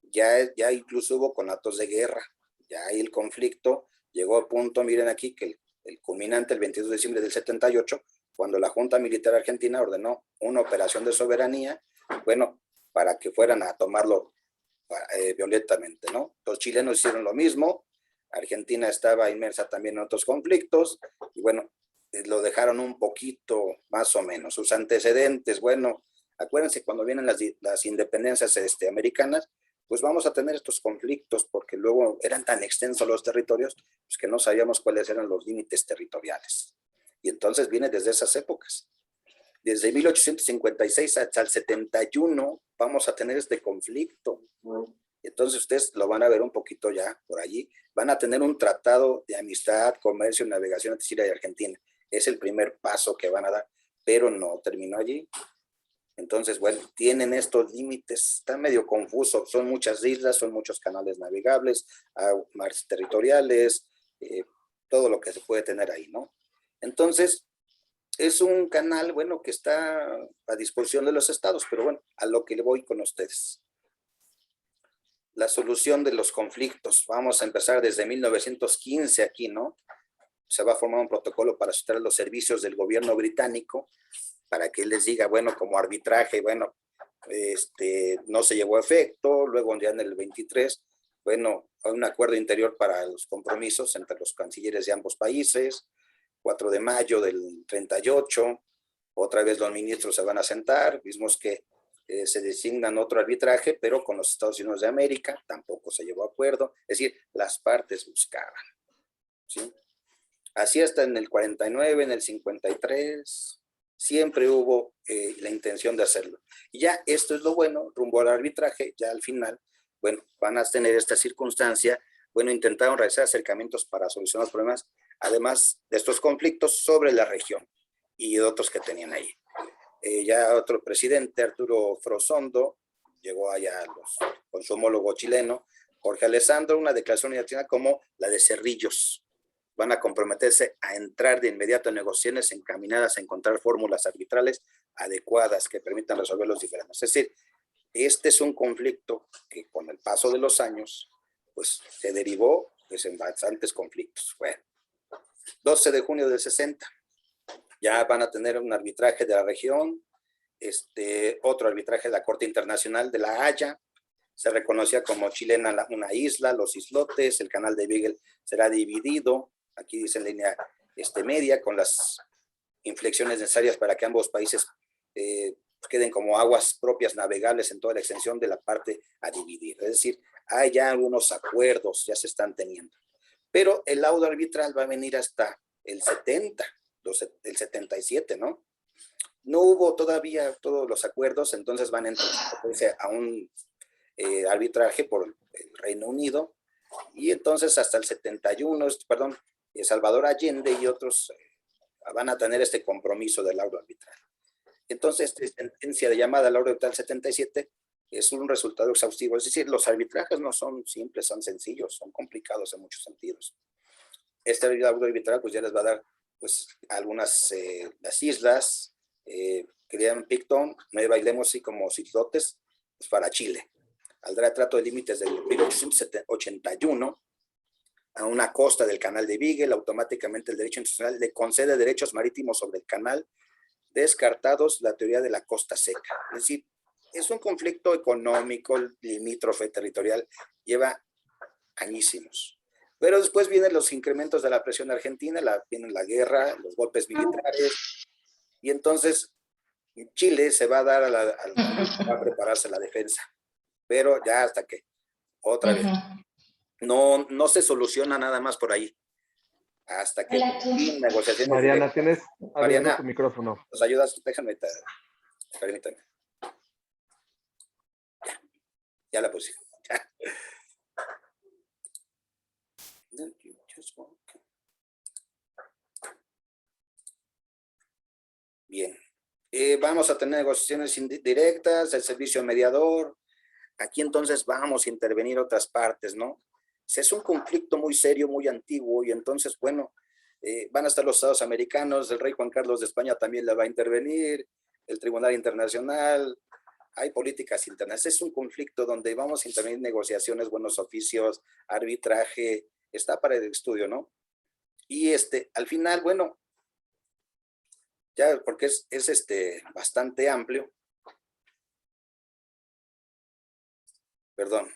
Ya incluso hubo conatos de guerra. Ya ahí el conflicto llegó a punto, miren aquí, que el culminante el 22 de diciembre del 78, cuando la Junta Militar Argentina ordenó una operación de soberanía, bueno, para que fueran a tomarlo violentamente, ¿no? Los chilenos hicieron lo mismo, Argentina estaba inmersa también en otros conflictos, y bueno, lo dejaron un poquito más o menos. Sus antecedentes, bueno, acuérdense cuando vienen las independencias americanas, pues vamos a tener estos conflictos, porque luego eran tan extensos los territorios, pues que no sabíamos cuáles eran los límites territoriales. Y entonces viene desde esas épocas. Desde 1856 hasta el 71 vamos a tener este conflicto. Entonces ustedes lo van a ver un poquito ya por allí. Van a tener un tratado de amistad, comercio y navegación entre Chile y Argentina. Es el primer paso que van a dar, pero no terminó allí. Entonces, bueno, tienen estos límites, está medio confuso, son muchas islas, son muchos canales navegables, mares territoriales, todo lo que se puede tener ahí, ¿no? Entonces, es un canal, bueno, que está a disposición de los estados, pero bueno, a lo que le voy con ustedes. La solución de los conflictos, vamos a empezar desde 1915 aquí, ¿no? Se va a formar un protocolo para asustar los servicios del gobierno británico, para que les diga, bueno, como arbitraje, bueno, no se llevó a efecto. Luego ya en el 23, bueno, hay un acuerdo interior para los compromisos entre los cancilleres de ambos países. 4 de mayo del 38, otra vez los ministros se van a sentar, vimos que se designan otro arbitraje, pero con los Estados Unidos de América tampoco se llevó a acuerdo, es decir, las partes buscaban, ¿sí? Así hasta en el 49, en el 53, siempre hubo la intención de hacerlo. Y ya esto es lo bueno, rumbo al arbitraje, ya al final, bueno, van a tener esta circunstancia, bueno, intentaron realizar acercamientos para solucionar los problemas, además de estos conflictos sobre la región y otros que tenían ahí. Ya otro presidente, Arturo Frosondo, llegó allá con su homólogo chileno, Jorge Alessandro, una declaración unilateral como la de Cerrillos. Van a comprometerse a entrar de inmediato en negociaciones encaminadas a encontrar fórmulas arbitrales adecuadas que permitan resolver los diferendos. Es decir, este es un conflicto que con el paso de los años, pues se derivó pues, en bastantes conflictos. Bueno, 12 de junio del 60, ya van a tener un arbitraje de la región, otro arbitraje de la Corte Internacional de La Haya, se reconocía como chilena una isla, los islotes, el canal de Beagle será dividido, aquí dice en línea media, con las inflexiones necesarias para que ambos países queden como aguas propias navegables en toda la extensión de la parte a dividir. Es decir, hay ya algunos acuerdos, ya se están teniendo. Pero el laudo arbitral va a venir hasta el 70, el 77, ¿no? No hubo todavía todos los acuerdos, entonces van a entrar a un arbitraje por el Reino Unido, y entonces hasta el 71, perdón, Salvador Allende y otros van a tener este compromiso del laudo arbitral. Entonces, esta sentencia de llamada laudo arbitral 77 es un resultado exhaustivo. Es decir, los arbitrajes no son simples, son sencillos, son complicados en muchos sentidos. Este laudo arbitral pues ya les va a dar pues algunas, las islas que le llaman Picton, Nueva y Lemosí como islotes pues, para Chile. Al trato de límites del 1881 a una costa del canal de Beagle, automáticamente el derecho internacional le concede derechos marítimos sobre el canal, descartados la teoría de la costa seca. Es decir, es un conflicto económico, limítrofe, territorial, lleva añísimos. Pero después vienen los incrementos de la presión argentina, viene la guerra, los golpes militares, y entonces Chile se va a dar a prepararse la defensa. Pero ya hasta que, otra vez, no se soluciona nada más por ahí. Hasta que negociaciones. Mariana, tienes abierto Mariana, tu micrófono. ¿nos ayudas? Déjame, permítame. Ya la puse. Bien. Vamos a tener negociaciones indirectas, el servicio mediador. Aquí entonces vamos a intervenir otras partes, ¿no? Es un conflicto muy serio, muy antiguo, y entonces, bueno, van a estar los estados americanos, el rey Juan Carlos de España también le va a intervenir, el Tribunal Internacional, hay políticas internas. Es un conflicto donde vamos a intervenir negociaciones, buenos oficios, arbitraje, está para el estudio, ¿no? Y al final, bueno, ya porque es bastante amplio. Perdón.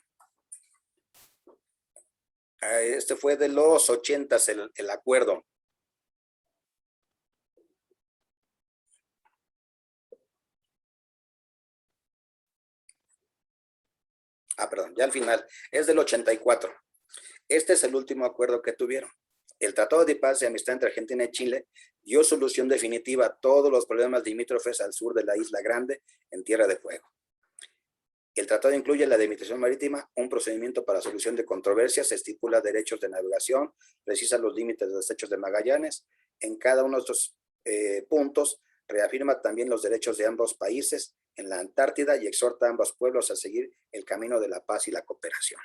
Fue de los 80s el acuerdo. Perdón, ya al final. Es del 84. Este es el último acuerdo que tuvieron. El Tratado de Paz y Amistad entre Argentina y Chile dio solución definitiva a todos los problemas limítrofes al sur de la Isla Grande en Tierra de Fuego. El tratado incluye la delimitación marítima, un procedimiento para solución de controversias, estipula derechos de navegación, precisa los límites de los estrechos de Magallanes. En cada uno de estos puntos reafirma también los derechos de ambos países en la Antártida y exhorta a ambos pueblos a seguir el camino de la paz y la cooperación.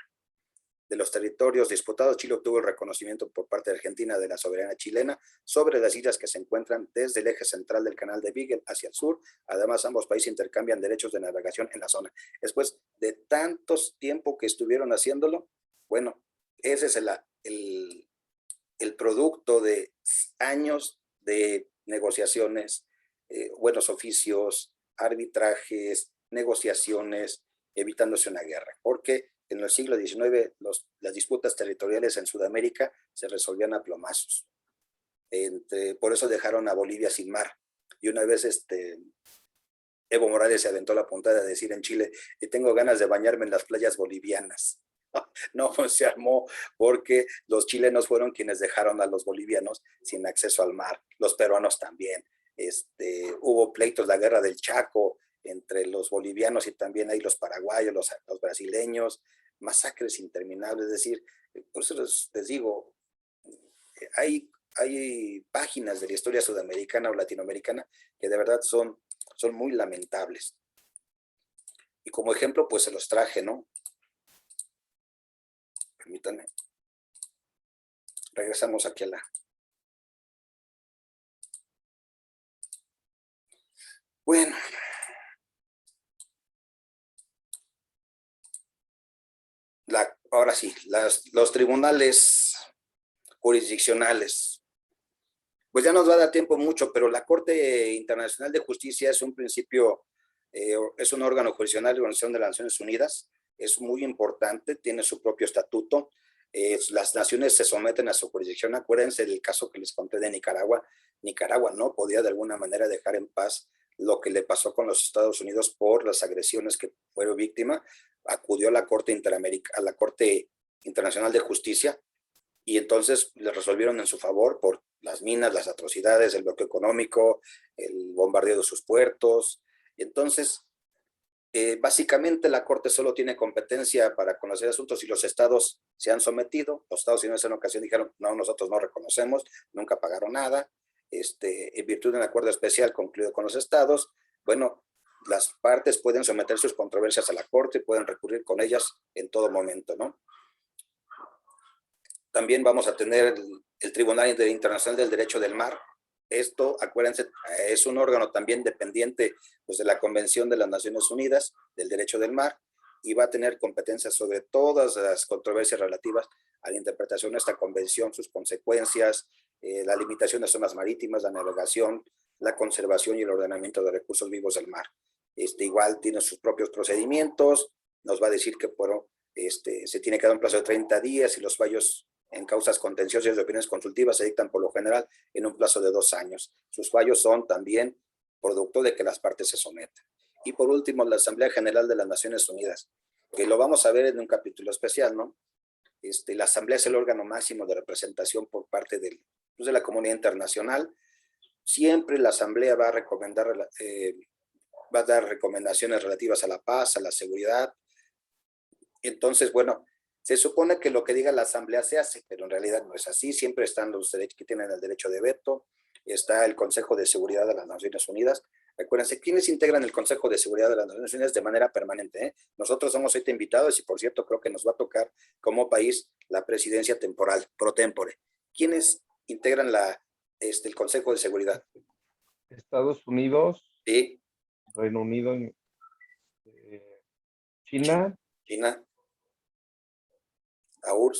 De los territorios disputados, Chile obtuvo el reconocimiento por parte de Argentina de la soberanía chilena sobre las islas que se encuentran desde el eje central del canal de Beagle hacia el sur. Además, ambos países intercambian derechos de navegación en la zona. Después de tantos tiempo que estuvieron haciéndolo, bueno, ese es el producto de años de negociaciones, buenos oficios, arbitrajes, negociaciones, evitándose una guerra. Porque en el siglo XIX las disputas territoriales en Sudamérica se resolvían a plomazos. Por eso dejaron a Bolivia sin mar. Y una vez Evo Morales se aventó la puntada de decir en Chile, y tengo ganas de bañarme en las playas bolivianas. No, se armó porque los chilenos fueron quienes dejaron a los bolivianos sin acceso al mar. Los peruanos también. Hubo pleitos, la guerra del Chaco, entre los bolivianos y también ahí los paraguayos, los brasileños, masacres interminables. Es decir, por eso les digo, hay páginas de la historia sudamericana o latinoamericana que de verdad son muy lamentables. Y como ejemplo, pues se los traje, ¿no? Permítanme. Regresamos aquí a la... Bueno. Ahora sí, los tribunales jurisdiccionales. Pues ya nos va a dar tiempo mucho, pero la Corte Internacional de Justicia es un principio, es un órgano jurisdiccional de la Organización de las Naciones Unidas, es muy importante, tiene su propio estatuto, las naciones se someten a su jurisdicción. Acuérdense del caso que les conté de Nicaragua. Nicaragua no podía de alguna manera dejar en paz lo que le pasó con los Estados Unidos por las agresiones que fueron víctima. Acudió a la Corte Internacional de Justicia y entonces le resolvieron en su favor por las minas, las atrocidades, el bloqueo económico, el bombardeo de sus puertos. Entonces, básicamente la Corte solo tiene competencia para conocer asuntos y los estados se han sometido. Los Estados Unidos en ocasión dijeron, no, nosotros no reconocemos, nunca pagaron nada. En virtud de un acuerdo especial concluido con los estados, bueno, las partes pueden someter sus controversias a la Corte y pueden recurrir con ellas en todo momento, ¿no? También vamos a tener el Tribunal Internacional del Derecho del Mar. Esto, acuérdense, es un órgano también dependiente pues, de la Convención de las Naciones Unidas del Derecho del Mar y va a tener competencias sobre todas las controversias relativas a la interpretación de esta convención, sus consecuencias, la limitación de zonas marítimas, la navegación, la conservación y el ordenamiento de recursos vivos del mar. Igual tiene sus propios procedimientos, nos va a decir que se tiene que dar un plazo de 30 días y los fallos en causas contenciosas de opiniones consultivas se dictan por lo general en un plazo de 2 años. Sus fallos son también producto de que las partes se sometan. Y por último, la Asamblea General de las Naciones Unidas, que lo vamos a ver en un capítulo especial, ¿no? La Asamblea es el órgano máximo de representación por parte de la comunidad internacional. Siempre la Asamblea va a recomendar, va a dar recomendaciones relativas a la paz, a la seguridad. Entonces, bueno, se supone que lo que diga la Asamblea se hace, pero en realidad no es así. Siempre están los derechos que tienen el derecho de veto, está el Consejo de Seguridad de las Naciones Unidas. Acuérdense, ¿quiénes integran el Consejo de Seguridad de las Naciones Unidas de manera permanente? Nosotros somos 7 invitados y, por cierto, creo que nos va a tocar como país la presidencia temporal, pro tempore. ¿Quiénes integran el Consejo de Seguridad? Estados Unidos, Sí. Reino Unido, China,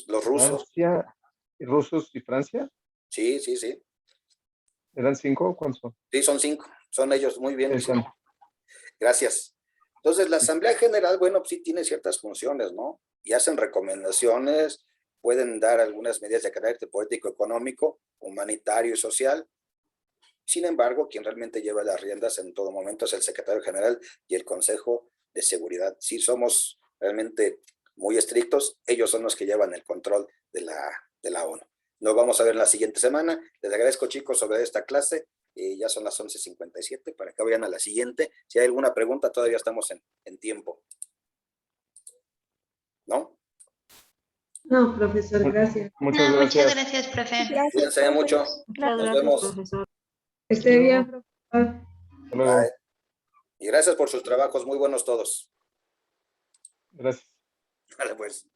los rusos. Francia, rusos y Francia. Sí. ¿Eran 5 o cuántos son? Sí, son 5. Son ellos, muy bien. Sí. Gracias. Entonces, la Asamblea General, bueno, pues sí tiene ciertas funciones, ¿no? Y hacen recomendaciones, pueden dar algunas medidas de carácter político, económico, humanitario y social. Sin embargo, quien realmente lleva las riendas en todo momento es el secretario general y el Consejo de Seguridad. Si somos realmente muy estrictos, ellos son los que llevan el control de la ONU. Nos vamos a ver la siguiente semana. Les agradezco, chicos, sobre esta clase. Ya son las 11:57 para que vayan a la siguiente. Si hay alguna pregunta, todavía estamos en tiempo. ¿No? No, profesor, gracias. Muchas gracias. Muchas gracias, profe. Cuídense mucho. Nos vemos. Profesor. Que esté bien, profesor. Hasta luego. Bye. Y gracias por sus trabajos, muy buenos todos. Gracias. Vale, pues.